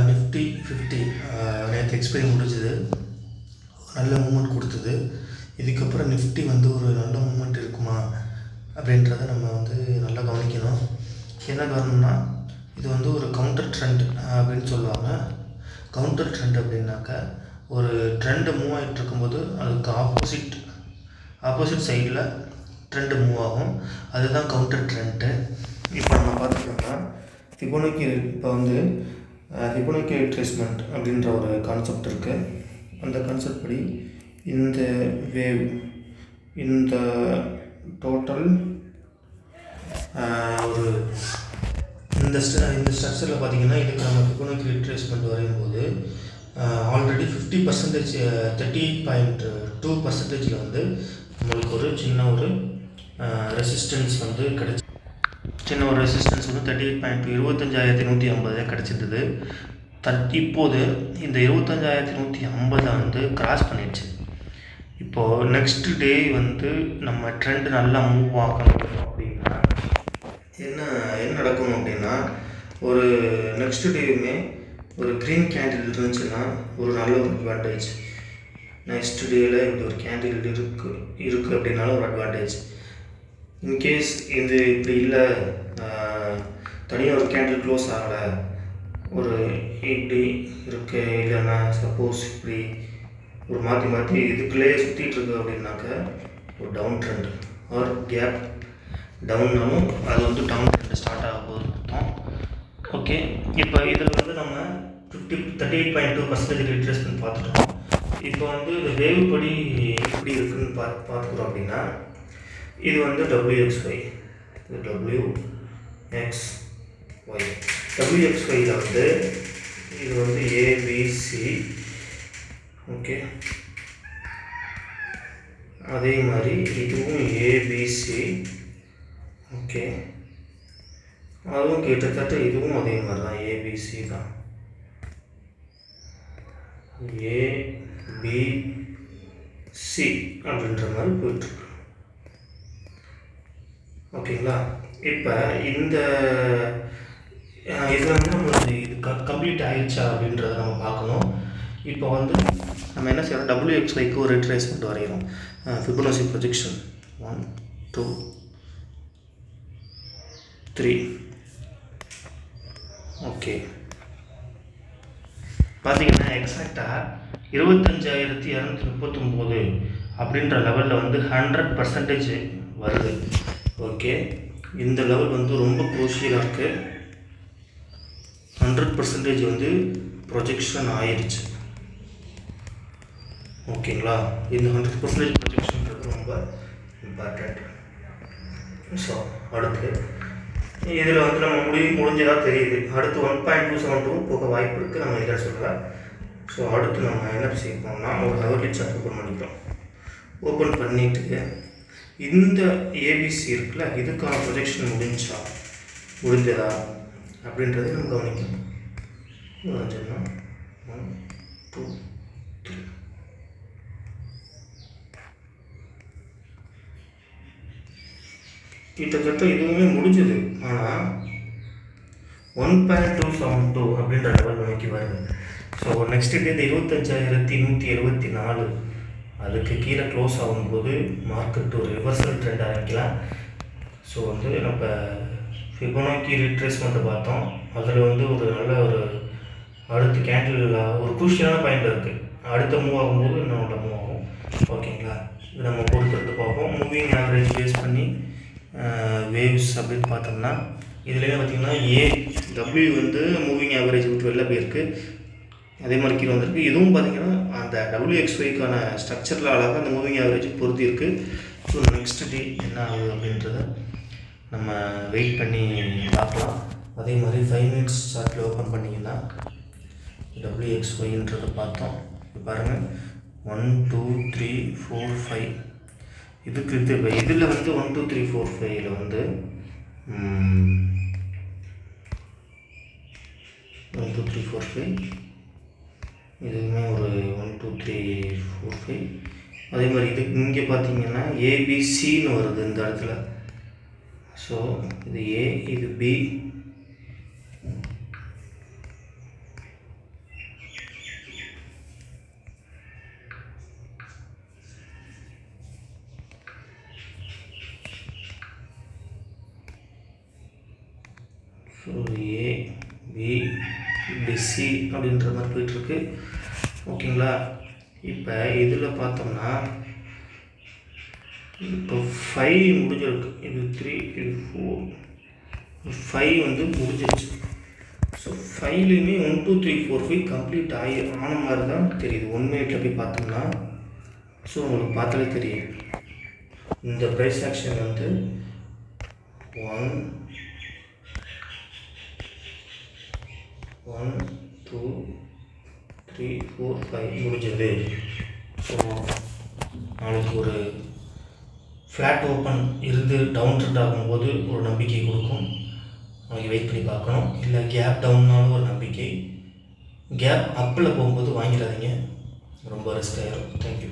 Nifty 50 நேற்று expiry முடிஞ்சுது. நல்ல மூமெண்ட் கொடுத்தது. இதுக்கப்புறம் நிஃப்டி வந்து ஒரு நல்ல மூமெண்ட் இருக்குமா அப்படின்றத நம்ம வந்து நல்லா கவனிக்கணும். என்ன காரணம்னா, இது வந்து ஒரு கவுண்டர் ட்ரெண்ட் அப்படின்னு சொல்லுவாங்க. கவுண்டர் ட்ரெண்ட் அப்படின்னாக்கா, ஒரு ட்ரெண்டு மூவ் ஆகிட்டு இருக்கும்போது அதுக்கு ஆப்போசிட் சைடில் ட்ரெண்டு மூவ் ஆகும். அதுதான் கவுண்டர் ட்ரெண்ட்டு. இப்போ நம்ம பார்த்துட்டோம்னா ஃபிபோனக்கி ரிட்ரேஸ்மெண்ட் அப்படின்ற ஒரு கான்செப்ட் இருக்குது. அந்த கான்செப்ட் படி இந்த வேவ், இந்த டோட்டல் ஒரு இந்த ஸ்ட்ரக்சரில் பார்த்திங்கன்னா, இதுக்கு நம்ம ஃபிபோனக்கி ரிட்ரேஸ்மெண்ட் வரையும்போது ஆல்ரெடி 50% 38.2% வந்து நம்மளுக்கு ஒரு சின்ன ஒரு ரெசிஸ்டன்ஸ் வந்து கிடச்சி, சின்ன ஒரு ரெசிஸ்டன்ஸ் வந்து 38.2 25,150 கிடச்சிருந்தது. இப்போது இந்த 25,150 வந்து கிராஸ் பண்ணிடுச்சு. இப்போது நெக்ஸ்ட் டே வந்து நம்ம ட்ரெண்ட் நல்லா மூவ் ஆகணும் அப்படின்னா என்ன நடக்கும் அப்படின்னா, ஒரு நெக்ஸ்ட் டேயுமே ஒரு க்ரீன் கேண்டில் இருந்துச்சுன்னா ஒரு நல்ல ஒரு அட்வான்டேஜ். நெக்ஸ்ட் டேயில் இப்படி ஒரு கேண்டில் இருக்குது அப்படின்னாலும் ஒரு அட்வான்டேஜ். இன்கேஸ் இது இப்படி இல்லை, தனியாக ஒரு கேண்டில் க்ளோஸ் ஆகலை, ஒரு இப்படி இருக்கு, இல்லைன்னா சப்போஸ் இப்படி ஒரு மாற்றி இதுக்குள்ளேயே சுற்றிட்டுருக்கு அப்படின்னாக்க ஒரு டவுன் ட்ரெண்ட் ஆர் கேப் டவுன்னாலும் அது வந்து டவுன் ட்ரெண்ட் ஸ்டார்ட் ஆக போகுது அர்த்தம். ஓகே, இப்போ இதில் வந்து நம்ம 38.2% ரிட்ரேஸ்மெண்ட் பார்த்துட்டோம். இப்போ வந்து இந்த வேவ் படி எப்படி இருக்குதுன்னு பார்த்துக்கிறோம் அப்படின்னா, இது வந்து WXY, இது WXYயில் வந்து இது வந்து ABC. ஓகே, அதே மாதிரி இதுவும் ABC. ஓகே, அதுவும் கிட்டத்தட்ட இதுவும் அதே மாதிரி தான், ABC தான், ABC அப்படின்ற மாதிரி போயிட்டுருக்கு. ஓகேங்களா? இப்போ இந்த இதில் வந்து நம்மளுக்கு இது கம்ப்ளீட் ஆகிடுச்சா அப்படின்றத நம்ம பார்க்கணும். இப்போ வந்து நம்ம என்ன செய்யறோம், WXYக்கு ஒரு ரிட்ரேஸ்மெண்ட் வரைகிறோம். Fibonacci projection 1 2 3. ஓகே, பார்த்தீங்கன்னா எக்ஸாக்டாக 25,239 அப்படின்ற லெவலில் வந்து 100% வருது. ஓகே, இந்த லெவல் வந்து ரொம்ப குரூஷியலாக இருக்குது. 100% வந்து ப்ரொஜெக்ஷன் ஆயிடுச்சு. ஓகேங்களா? இந்த 100% ப்ரொஜெக்ஷன்றது ரொம்ப இம்பார்ட்டண்ட். ஸோ அடுத்து இதில் வந்து நம்ம முடிஞ்சதாக தெரியுது. அடுத்து 1.272 போக வாய்ப்பு இருக்குது, நம்ம இதில் சொல்லலாம். ஸோ அடுத்து நம்ம என்ன செய்யணும்னா, ஒரு ஹவர்லி சார்ட் ஓப்பன் பண்ணிக்கிறோம். ஓப்பன் பண்ணிவிட்டு இந்த ABC இருக்குல்ல, இதுக்கான ப்ரொஜெக்ஷன் முடிஞ்சதா அப்படின்றத நம்ம கவனிக்கணும். 1 2 3. கிட்டத்தட்ட இதுவுமே முடிஞ்சது. ஆனால் 1.272 அப்படின்ற லெவல் நோக்கி வருது. ஸோ நெக்ஸ்ட் டே இந்த 25,174 அதுக்கு கீழே க்ளோஸ் ஆகும்போது மார்க்கெட் ஒரு ரிவர்சல் ட்ரெண்ட் ஆரம்பிக்கலாம். ஸோ வந்து நம்ம ஃபிபோனக்கி ரிட்ரேஸ்மெண்ட்டை பார்த்தோம். அதில் வந்து ஒரு நல்ல ஒரு அடுத்த கேண்டில் ஒரு குரூஷியலான பாயிண்ட் இருக்குது. அடுத்த மூவ் ஆகும்போது இன்னும் நல்லா மூவ் ஆகும். ஓகேங்களா? இது நம்ம பொறுத்து பார்ப்போம். மூவிங் ஆவரேஜ் பேஸ் பண்ணி வேவ்ஸ் அப்படின்னு பார்த்தோம்னா, இதுலேயே பார்த்திங்கன்னா AW வந்து மூவிங் ஆவரேஜ் விட்டு வெளில போயிருக்கு. அதே மாதிரி கீழே வந்திருக்கு. இதுவும் பார்த்திங்கன்னா அந்த WXYக்கான ஸ்ட்ரக்சரில் அழகாக அந்த மூவிங் ஆவரேஜ் பொறுத்து இருக்குது. ஸோ நெக்ஸ்ட் டே என்ன ஆகுது அப்படின்றத நம்ம வெயிட் பண்ணி பார்க்கலாம். அதே மாதிரி 5 மினிட்ஸ் சார்ட்டில் ஓப்பன் பண்ணிங்கன்னா WXYன்றதை பார்த்தோம். இப்போ பாருங்கள், 1 2 3 4 5 இதுக்கு இதில் வந்து 1 2 3 4 5ல் வந்து 1 2 3 4 5 இதுவுமே ஒரு 1 2 3 4 5. அதே மாதிரி இது இங்கே பார்த்தீங்கன்னா ABCன்னு வருது இந்த இடத்துல. ஸோ இது A, இது B, ஒரு ஏ பி பிசி அப்படின்ற மாதிரி போயிட்டுருக்கு. ஓகேங்களா? இப்போ இதில் பார்த்தோம்னா இப்போ 5 முடிஞ்சிருக்கு. இது 3 இது 4 5 வந்து முடிஞ்சிருச்சு. ஸோ 5லையுமே 1 2 3 4 5 கம்ப்ளீட் ஆன மாதிரி தான் தெரியுது. 1 மினிட்ல போய் பார்த்தோம்னா ஸோ உங்களுக்கு பார்த்தாலே தெரியும். இந்த ப்ரைஸ் ஆக்ஷன் வந்து 1 2 3 4 5 முடிஞ்சது. ஸோ நாளைக்கு ஒரு ஃப்ளாட் ஓப்பன் இருந்து டவுன் ட்ரெண்ட் ஆகும்போது ஒரு நம்பிக்கை கொடுக்கும். நாளைக்கு வெயிட் பண்ணி பார்க்கணும். இல்லை கேப் டவுன்னாலும் ஒரு நம்பிக்கை. கேப் அப்பில் போகும்போது வாங்கிடாதீங்க, ரொம்ப ரிஸ்க் ஆகிடும். தேங்க்யூ.